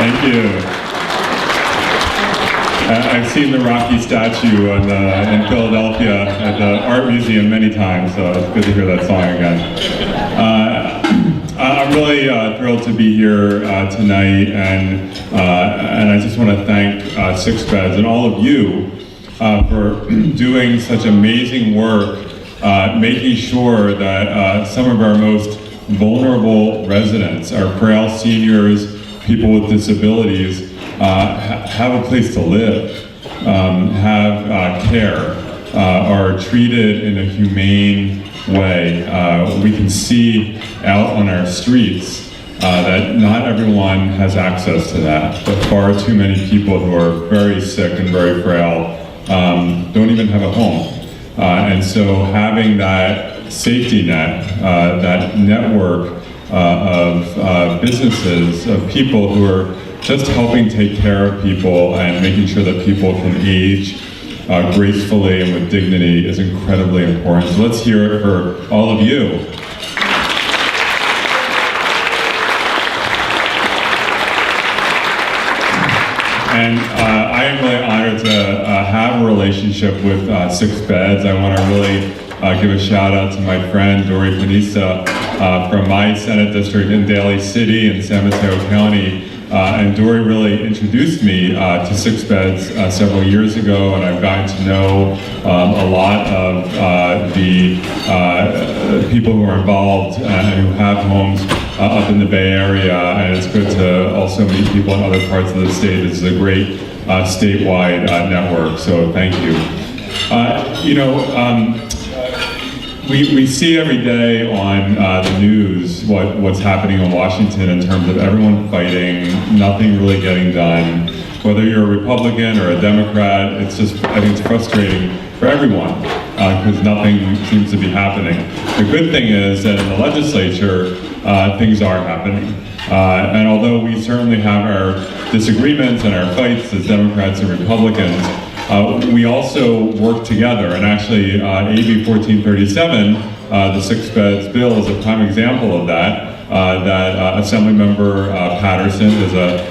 Thank you. I've seen the Rocky statue in Philadelphia at the Art Museum many times, so it's good to hear that song again. I'm really thrilled to be here tonight, and I just want to thank Six Beds and all of you for doing such amazing work, making sure that some of our most vulnerable residents, our frail seniors, people with disabilities, have a place to live, have care, are treated in a humane way. We can see out on our streets that not everyone has access to that, but far too many people who are very sick and very frail don't even have a home. And so having that safety net, that network of businesses, of people who are just helping take care of people and making sure that people can age gracefully and with dignity is incredibly important. So let's hear it for all of you. And I am really honored to have a relationship with Six Beds. I want to really give a shout out to my friend Dory Panista from my Senate district in Daly City in San Mateo County. And Dory really introduced me to Six Beds several years ago, and I've gotten to know a lot of the people who are involved and who have homes up in the Bay Area, and it's good to also meet people in other parts of the state. This is a great statewide network, so thank you. We see every day on the news what's happening in Washington in terms of everyone fighting, nothing really getting done. Whether you're a Republican or a Democrat, I think it's frustrating for everyone because nothing seems to be happening. The good thing is that in the legislature, things are happening. And although we certainly have our disagreements and our fights as Democrats and Republicans, we also work together, and actually AB 1437, the Six Beds bill, is a prime example of that. Assemblymember Patterson is a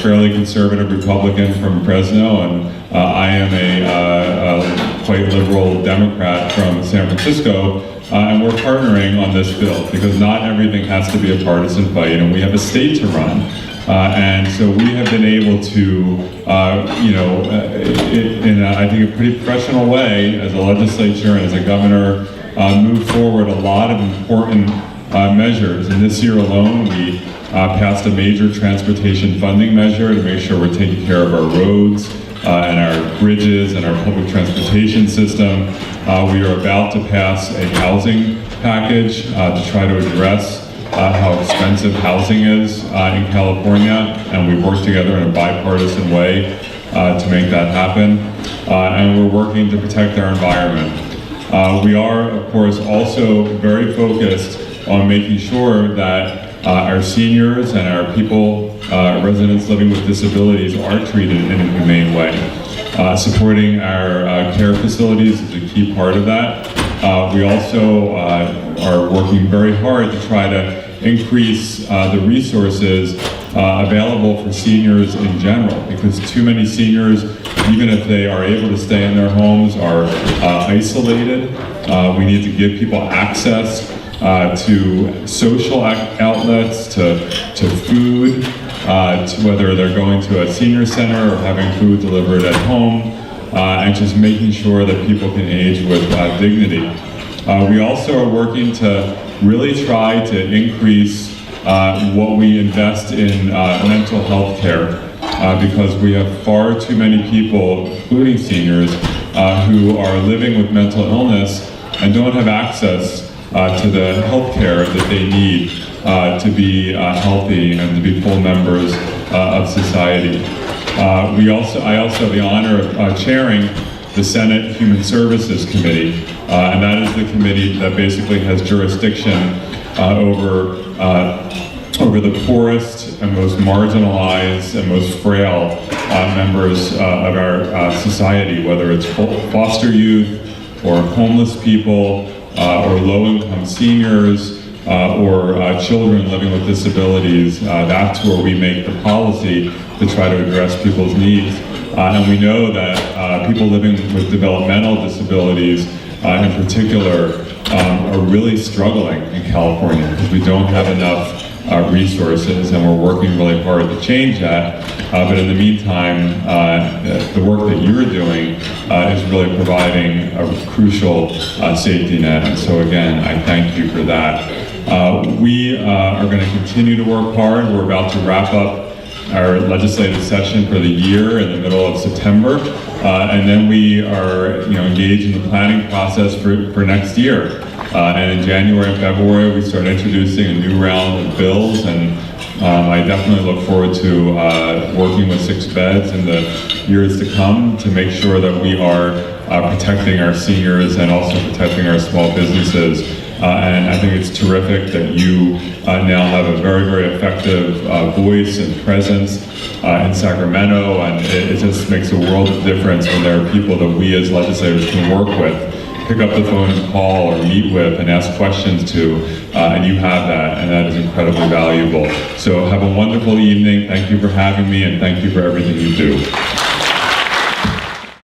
fairly conservative Republican from Fresno, and I am a quite liberal Democrat from San Francisco, and we're partnering on this bill because not everything has to be a partisan fight, and we have a state to run. And so we have been able to, in I think a pretty professional way as a legislature and as a governor, move forward a lot of important measures. And this year alone, we passed a major transportation funding measure to make sure we're taking care of our roads and our bridges and our public transportation system. We are about to pass a housing package to try to address how expensive housing is in California, and we've worked together in a bipartisan way to make that happen. And we're working to protect our environment. We are, of course, also very focused on making sure that our seniors and our people, residents living with disabilities, are treated in a humane way. Supporting our care facilities is a key part of that. We also are working very hard to try to increase the resources available for seniors in general, because too many seniors, even if they are able to stay in their homes, are isolated. We need to give people access to social outlets, to food, to whether they're going to a senior center or having food delivered at home, and just making sure that people can age with dignity. We also are working to really try to increase what we invest in mental health care, because we have far too many people, including seniors, who are living with mental illness and don't have access to the health care that they need to be healthy and to be full members of society. I also have the honor of chairing the Senate Human Services Committee, and that is the committee that basically has jurisdiction over the poorest and most marginalized and most frail members of our society, whether it's foster youth or homeless people or low-income seniors or children living with disabilities, that's where we make the policy to try to address people's needs. And we know that people living with developmental disabilities in particular are really struggling in California because we don't have enough resources, and we're working really hard to change that. But in the meantime, the work that you're doing is really providing a crucial safety net. And so again, I thank you for that. We are going to continue to work hard. We're about to wrap up our legislative session for the year in the middle of September, and then we are engaged in the planning process for next year. And in January and February, we start introducing a new round of bills, and I definitely look forward to working with 6 Beds in the years to come to make sure that we are protecting our seniors and also protecting our small businesses. And I think it's terrific that you now have a very, very effective voice and presence in Sacramento, and it just makes a world of difference when there are people that we as legislators can work with, pick up the phone and call or meet with and ask questions to, and you have that, and that is incredibly valuable. So have a wonderful evening. Thank you for having me, and thank you for everything you do.